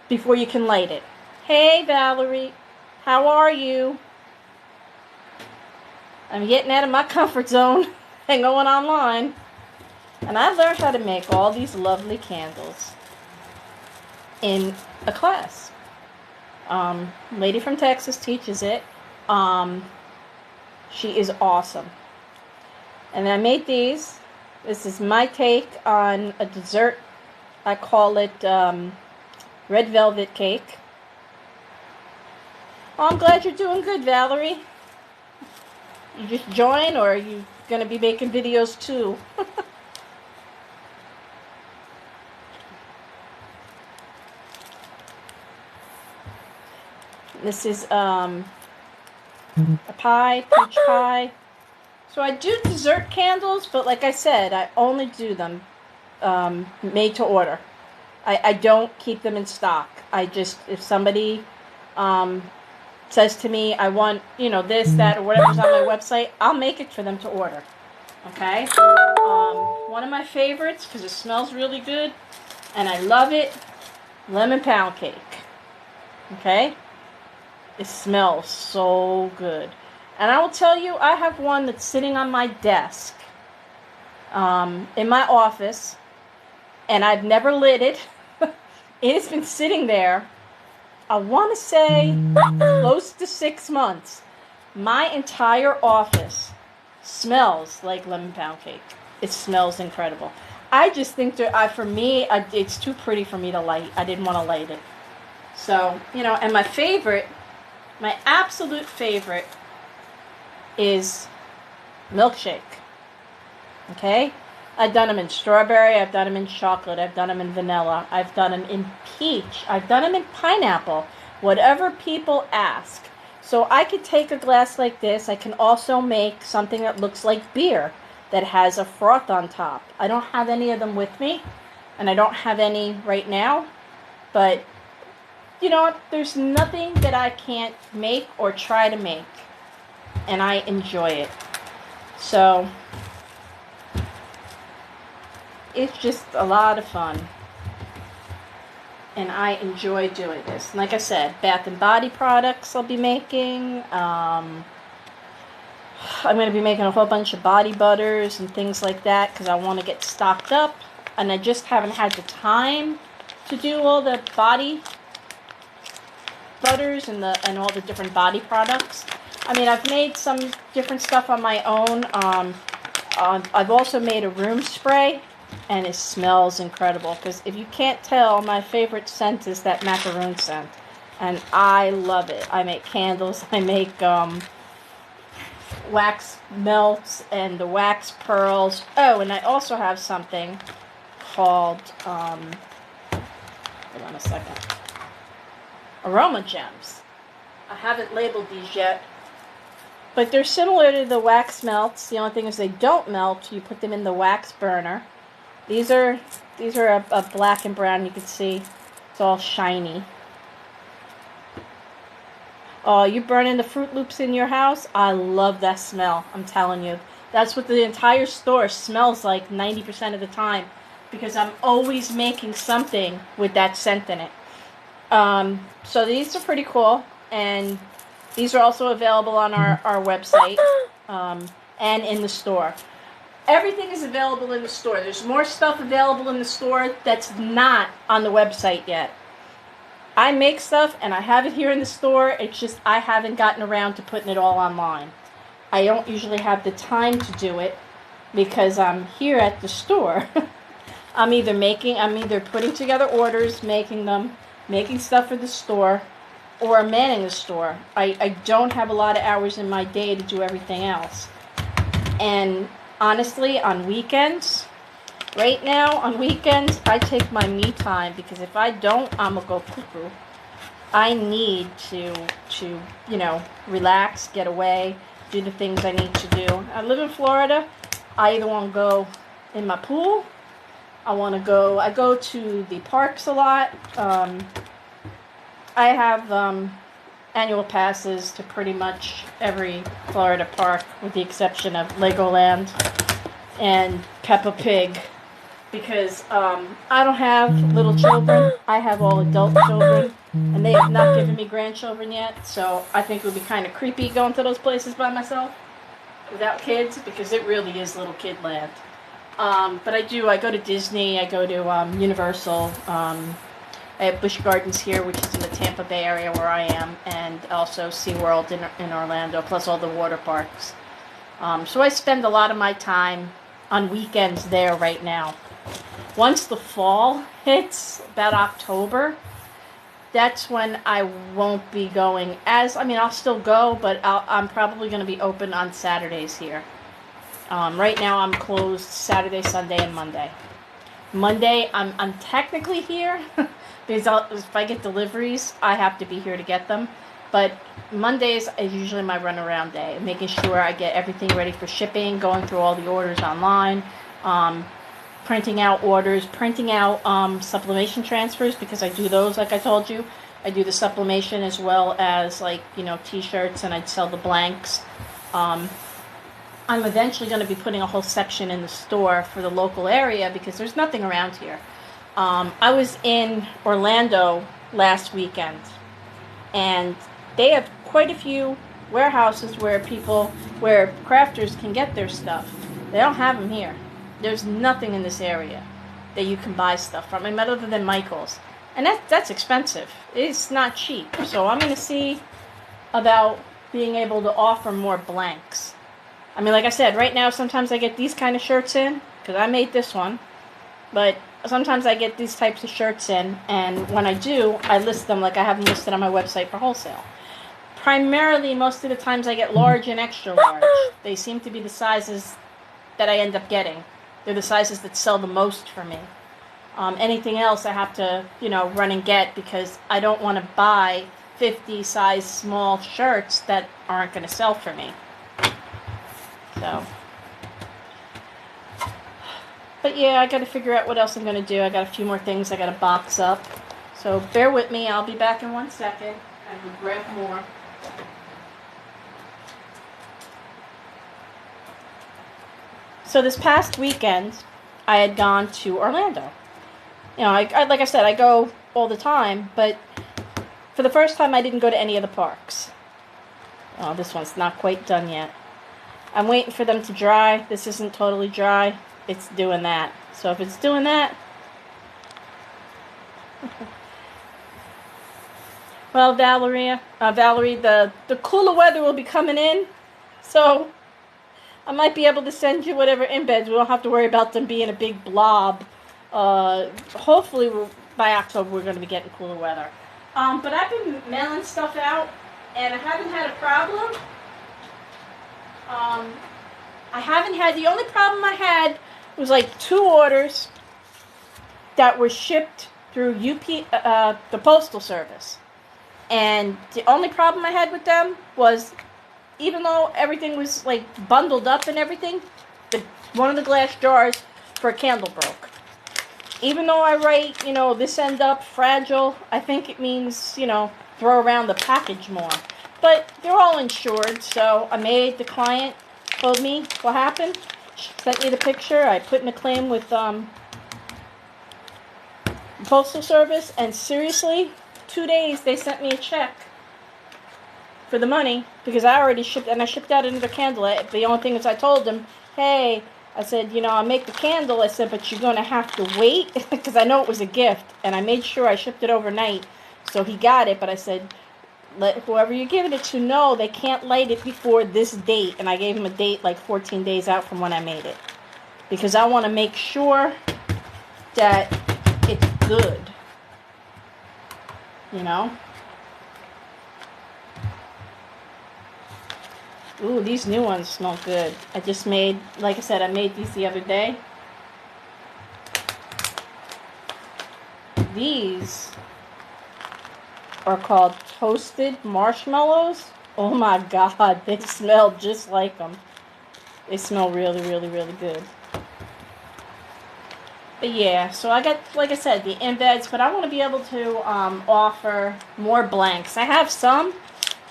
[SPEAKER 1] before you can light it. Hey, Valerie, how are you? I'm getting out of my comfort zone and going online. And I learned how to make all these lovely candles in a class. Lady from Texas teaches it. She is awesome. And I made these. This is my take on a dessert. I call it red velvet cake. Oh, I'm glad you're doing good, Valerie. You just join, or are you going to be making videos too? This is a pie, peach pie. So I do dessert candles, but like I said, I only do them made to order. I don't keep them in stock. I just, if somebody says to me, I want, this, that, or whatever's on my website, I'll make it for them to order. Okay? One of my favorites, because it smells really good, and I love it, lemon pound cake. Okay? It smells so good. And I will tell you, I have one that's sitting on my desk in my office, and I've never lit it. It has been sitting there, I want to say, close to 6 months. My entire office smells like lemon pound cake. It smells incredible. I just think that for me, it's too pretty for me to light. I didn't want to light it. So, and my absolute favorite is milkshake. Okay? I've done them in strawberry, I've done them in chocolate, I've done them in vanilla, I've done them in peach, I've done them in pineapple, whatever people ask. So I could take a glass like this. I can also make something that looks like beer that has a froth on top. I don't have any of them with me, and I don't have any right now, but there's nothing that I can't make or try to make, and I enjoy it. So it's just a lot of fun, and I enjoy doing this. And like I said, Bath and Body products I'll be making. I'm going to be making a whole bunch of body butters and things like that because I want to get stocked up, and I just haven't had the time to do all the body butters and all the different body products. I mean, I've made some different stuff on my own. I've also made a room spray, and it smells incredible. Because if you can't tell, my favorite scent is that macaroon scent, and I love it. I make candles. I make wax melts and the wax pearls. Oh, and I also have something called hold on a second. Aroma gems. I haven't labeled these yet, but they're similar to the wax melts. The only thing is they don't melt. You put them in the wax burner. These are a black and brown. You can see it's all shiny. Oh, you burning the Fruit Loops in your house? I love that smell. I'm telling you, that's what the entire store smells like 90% of the time, because I'm always making something with that scent in it. So these are pretty cool, and these are also available on our website and in the store. Everything is available in the store. There's more stuff available in the store that's not on the website yet. I make stuff and I have it here in the store. It's just I haven't gotten around to putting it all online. I don't usually have the time to do it because I'm here at the store. I'm either putting together orders, making them, making stuff for the store, or manning the store. I don't have a lot of hours in my day to do everything else. And honestly, on weekends, right now, on weekends, I take my me time, because if I don't, I'm going to go cuckoo. I need to relax, get away, do the things I need to do. I live in Florida. I either want to go in my pool. I go to the parks a lot. I have annual passes to pretty much every Florida park, with the exception of Legoland and Peppa Pig, because I don't have little children. I have all adult children, and they have not given me grandchildren yet, so I think it would be kind of creepy going to those places by myself without kids, because it really is little kid land. But I go to Disney, I go to Universal. I have Busch Gardens here, which is in the Tampa Bay area where I am, and also SeaWorld in Orlando, plus all the water parks. So I spend a lot of my time on weekends there right now. Once the fall hits, about October, that's when I won't be going I'll still go, but I'm probably going to be open on Saturdays here. Right now I'm closed Saturday, Sunday, and Monday. Monday, I'm technically here, because if I get deliveries, I have to be here to get them. But Mondays is usually my runaround day, making sure I get everything ready for shipping, going through all the orders online, printing out orders, printing out sublimation transfers, because I do those, like I told you. I do the sublimation as well as, T-shirts, and I'd sell the blanks. I'm eventually going to be putting a whole section in the store for the local area, because there's nothing around here. I was in Orlando last weekend, and they have quite a few warehouses where crafters can get their stuff. They don't have them here. There's nothing in this area that you can buy stuff from, other than Michael's. And that's expensive. It's not cheap. So I'm going to see about being able to offer more blanks. I mean, like I said, right now sometimes I get these kind of shirts in, because I made this one. But sometimes I get these types of shirts in, and when I do, I list them like I have them listed on my website for wholesale. Primarily, most of the times I get large and extra large. They seem to be the sizes that I end up getting. They're the sizes that sell the most for me. Anything else I have to, run and get, because I don't want to buy 50 size small shirts that aren't going to sell for me. So, but yeah, I got to figure out what else I'm going to do. I got a few more things I got to box up. So bear with me. I'll be back in 1 second. I will grab more. So this past weekend, I had gone to Orlando. Like I said, I go all the time, but for the first time, I didn't go to any of the parks. Oh, this one's not quite done yet. I'm waiting for them to dry. This isn't totally dry. It's doing that. So if it's doing that... Well, Valerie, the cooler weather will be coming in. So I might be able to send you whatever embeds. We don't have to worry about them being a big blob. Hopefully by October we're going to be getting cooler weather. But I've been mailing stuff out, and I haven't had a problem. The only problem I had was like 2 orders that were shipped through the Postal Service. And the only problem I had with them was, even though everything was like bundled up and everything, one of the glass jars for a candle broke. Even though I write, this end up fragile, I think it means, throw around the package more. But they're all insured, so the client told me what happened, sent me the picture, I put in a claim with Postal Service, and seriously, 2 days they sent me a check for the money, because I already shipped, and I shipped out another candle. The only thing is I told them, hey, I said, I'll make the candle, I said, but you're going to have to wait, because I know it was a gift, and I made sure I shipped it overnight, so he got it, but I said, let whoever you're giving it to know they can't light it before this date, and I gave him a date like 14 days out from when I made it, because I want to make sure that it's good, Ooh, these new ones smell good. Like I said, I made these the other day. These are called toasted marshmallows. Oh my God, they smell just like them. They smell really, really, really good. But yeah, so I got, like I said, the embeds, but I want to be able to offer more blanks. I have some.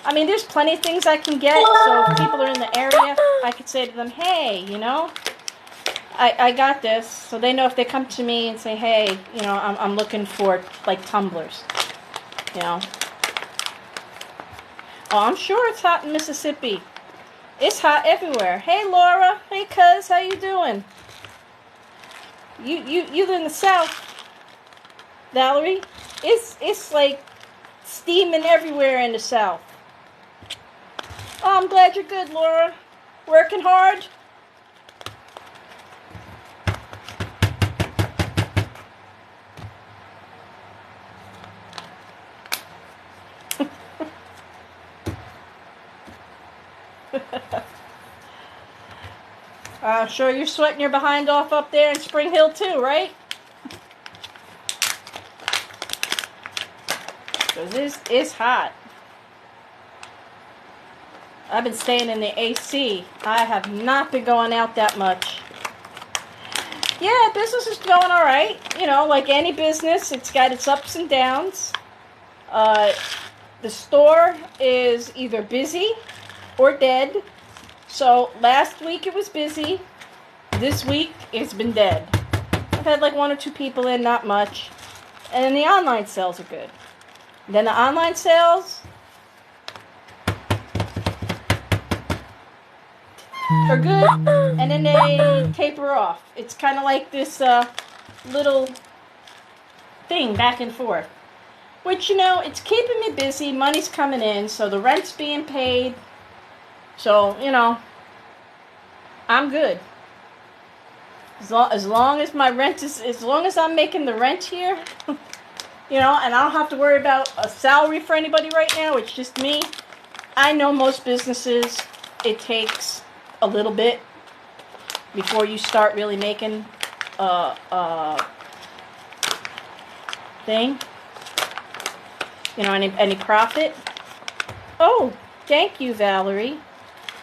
[SPEAKER 1] I mean, there's plenty of things I can get, so if people are in the area, I could say to them, hey, I got this, so they know if they come to me and say, hey, I'm looking for, like, tumblers, Oh, I'm sure it's hot in Mississippi. It's hot everywhere. Hey, Laura. Hey, cuz, how you doing? You live in the South, Valerie. It's like steaming everywhere in the South. Oh, I'm glad you're good, Laura. Working hard? Sure you're sweating your behind off up there in Spring Hill too, right? Because it's hot. I've been staying in the AC. I have not been going out that much. Yeah, business is going all right. Like any business, it's got its ups and downs. The store is either busy or dead. So last week it was busy. This week it's been dead. I've had like 1 or 2 people in, not much. And then the online sales are good. Then the online sales are good, and then they taper off. It's kind of like this little thing back and forth. Which, it's keeping me busy. Money's coming in, so the rent's being paid. So, I'm good. As long as my rent is, as long as I'm making the rent here, and I don't have to worry about a salary for anybody right now. It's just me. I know most businesses, it takes a little bit before you start really making a thing. Any profit. Oh, thank you, Valerie.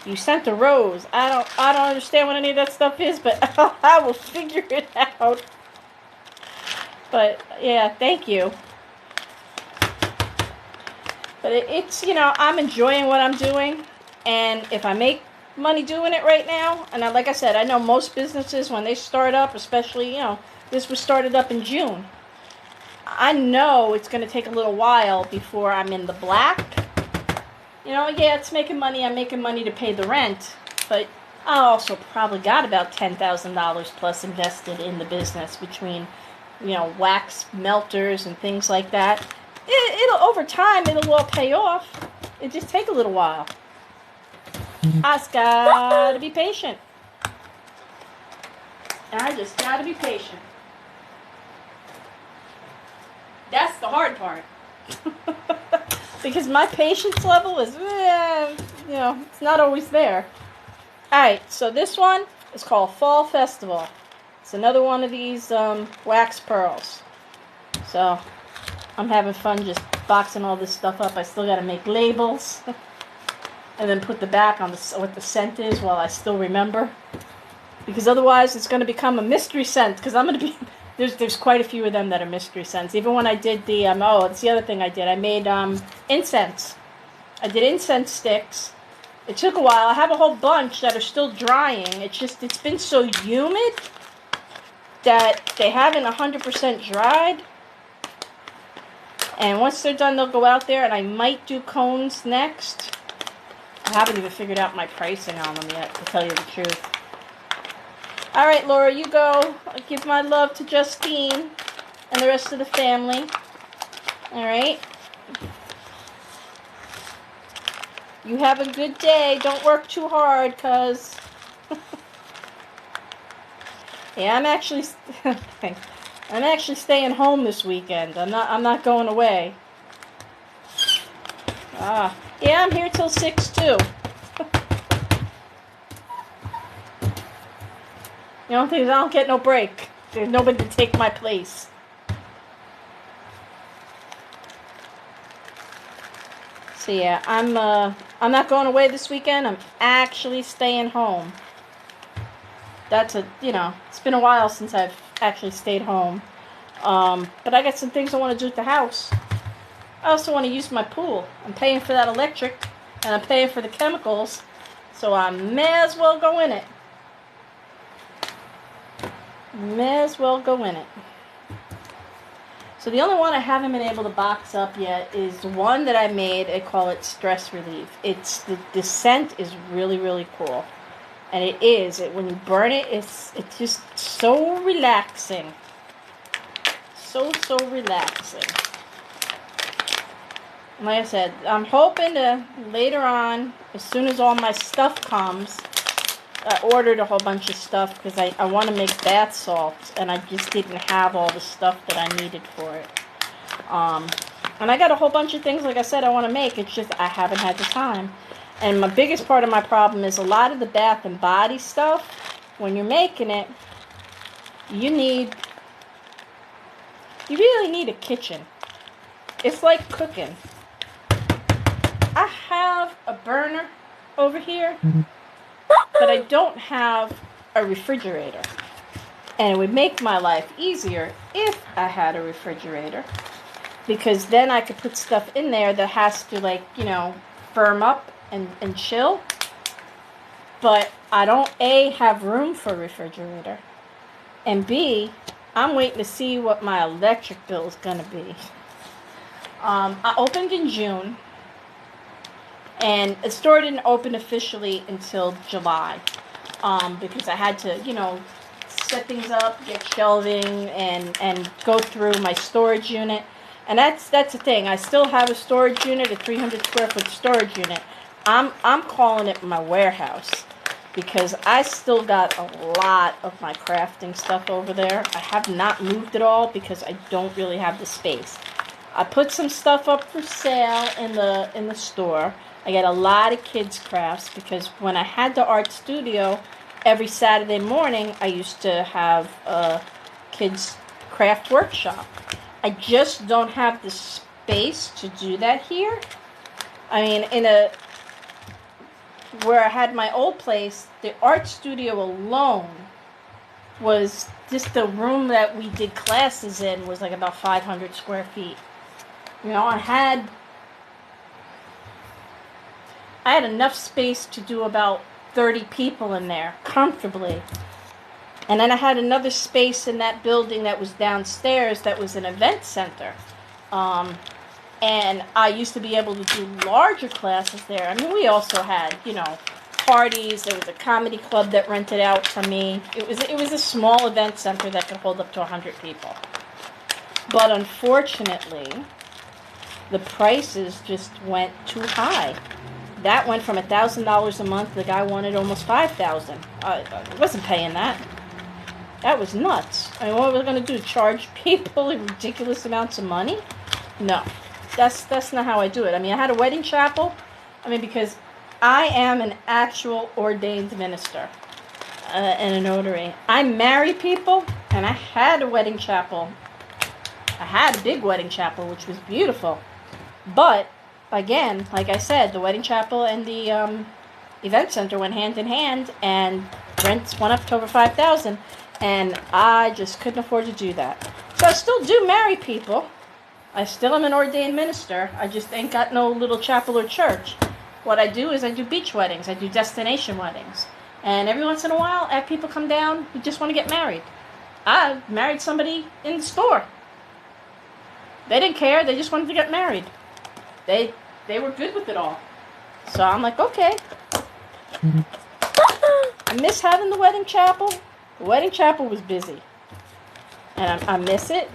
[SPEAKER 1] You sent a rose. I don't understand what any of that stuff is, but I will figure it out. But yeah, thank you. But it's I'm enjoying what I'm doing, and if I make money doing it right now, and like I said, I know most businesses when they start up, especially this was started up in June. I know it's going to take a little while before I'm in the black. Yeah, it's making money. I'm making money to pay the rent. But I also probably got about $10,000 plus invested in the business between, wax melters and things like that. It'll over time, it'll all pay off. It just take a little while. I just gotta be patient. I just gotta be patient. That's the hard part. Because my patience level is, it's not always there. Alright, so this one is called Fall Festival. It's another one of these wax pearls. So, I'm having fun just boxing all this stuff up. I still got to make labels. And then put the back on what the scent is while I still remember. Because otherwise it's going to become a mystery scent. Because I'm going to be... There's quite a few of them that are mystery scents. Even when I did the, it's the other thing I did. I made incense. I did incense sticks. It took a while. I have a whole bunch that are still drying. It's been so humid that they haven't 100% dried. And once they're done, they'll go out there, and I might do cones next. I haven't even figured out my pricing on them yet, to tell you the truth. Alright, Laura, you go. I'll give my love to Justine and the rest of the family. Alright? You have a good day. Don't work too hard, cuz... Yeah, I'm actually staying home this weekend. I'm not going away. Yeah, I'm here till 6 too. The only thing is I don't get no break. There's nobody to take my place. So yeah, I'm not going away this weekend. I'm actually staying home. It's been a while since I've actually stayed home. But I got some things I want to do at the house. I also want to use my pool. I'm paying for that electric, and I'm paying for the chemicals, so I may as well go in it. May as well go in it. So the only one I haven't been able to box up yet is the one that I made. I call it Stress Relief. It's the scent is really, really cool. And it is. When you burn it, it's just so relaxing. So relaxing. And like I said, I'm hoping to, later on, as soon as all my stuff comes, I ordered a whole bunch of stuff because I want to make bath salts, and I just didn't have all the stuff that I needed for it. And I got a whole bunch of things, like I said, I want to make. It's just I haven't had the time. And my biggest part of my problem is a lot of the bath and body stuff, when you're making it, you really need a kitchen. It's like cooking. I have a burner over here, but I don't have a refrigerator. And it would make my life easier if I had a refrigerator, because then I could put stuff in there that has to, firm up and chill. But I don't, A, have room for a refrigerator, and B, I'm waiting to see what my electric bill is going to be. I opened in June, and the store didn't open officially until July, because I had to, set things up, get shelving, and go through my storage unit. And that's the thing. I still have a storage unit, a 300 square foot storage unit. I'm calling it my warehouse, because I still got a lot of my crafting stuff over there. I have not moved it all because I don't really have the space. I put some stuff up for sale in the store. I get a lot of kids crafts because when I had the art studio, every Saturday morning I used to have a kids craft workshop. I just don't have the space to do that here. I mean, where I had my old place, the art studio alone was just the room that we did classes in was like about 500 square feet. You know, I had enough space to do about 30 people in there comfortably. And then I had another space in that building that was downstairs that was an event center. And I used to be able to do larger classes there. I mean, we also had, you know, parties. There was a comedy club that rented out from me. It was a small event center that could hold up to 100 people. But unfortunately, the prices just went too high. That went from $1,000 a month. The guy wanted almost $5,000. I wasn't paying that. That was nuts. I mean, what was I going to do? Charge people ridiculous amounts of money? No. That's not how I do it. I mean, I had a wedding chapel. I mean, because I am an actual ordained minister and a notary. I marry people, and I had a wedding chapel. I had a big wedding chapel, which was beautiful. But, again, like I said, the wedding chapel and the event center went hand in hand, and rents went up to over $5,000, and I just couldn't afford to do that. So I still do marry people. I still am an ordained minister. I just ain't got no little chapel or church. What I do is I do beach weddings. I do destination weddings. And every once in a while, I have people come down who just want to get married. I married somebody in the store. They didn't care. They just wanted to get married. They were good with it all. So I'm like, okay. I miss having the wedding chapel. The wedding chapel was busy. And I miss it.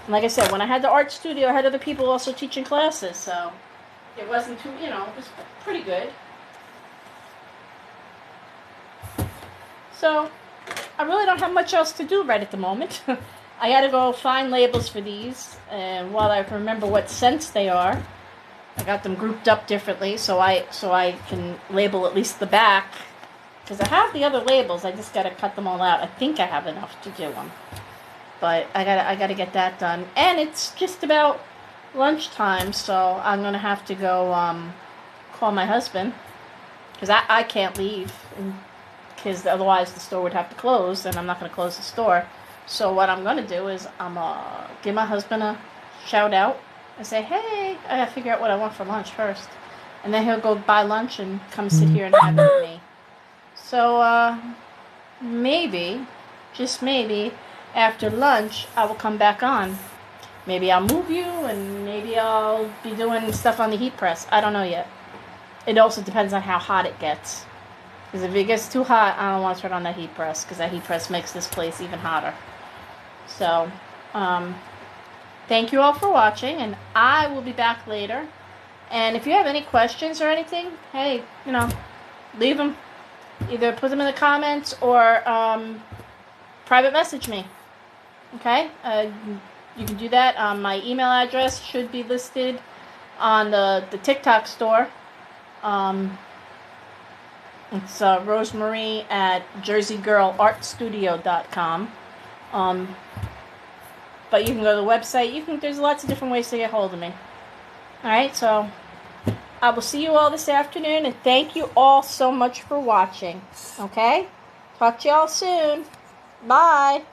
[SPEAKER 1] And like I said, when I had the art studio, I had other people also teaching classes, so it wasn't too, you know, it was pretty good. So, I really don't have much else to do right at the moment. I gotta go find labels for these, and while I remember what scents they are, I got them grouped up differently, so I can label at least the back, because I have the other labels, I just gotta cut them all out. I think I have enough to do them. But I gotta get that done. And it's just about lunchtime, so I'm gonna have to go call my husband, because I can't leave, because otherwise the store would have to close, and I'm not gonna close the store. So what I'm gonna do is I'm gonna give my husband a shout out and say, hey, I gotta figure out what I want for lunch first, and then he'll go buy lunch and come sit here and have it with me. So maybe, just maybe, after lunch, I will come back on. Maybe I'll move you, and maybe I'll be doing stuff on the heat press. I don't know yet. It also depends on how hot it gets. Because if it gets too hot, I don't want to turn on that heat press, because that heat press makes this place even hotter. So, thank you all for watching, and I will be back later. And if you have any questions or anything, hey, you know, leave them. Either put them in the comments or private message me. Okay, you can do that. My email address should be listed on the TikTok store. It's Rosemarie at JerseyGirlArtStudio.com. But you can go to the website. There's lots of different ways to get hold of me. All right, so I will see you all this afternoon, and thank you all so much for watching. Okay, talk to y'all soon. Bye.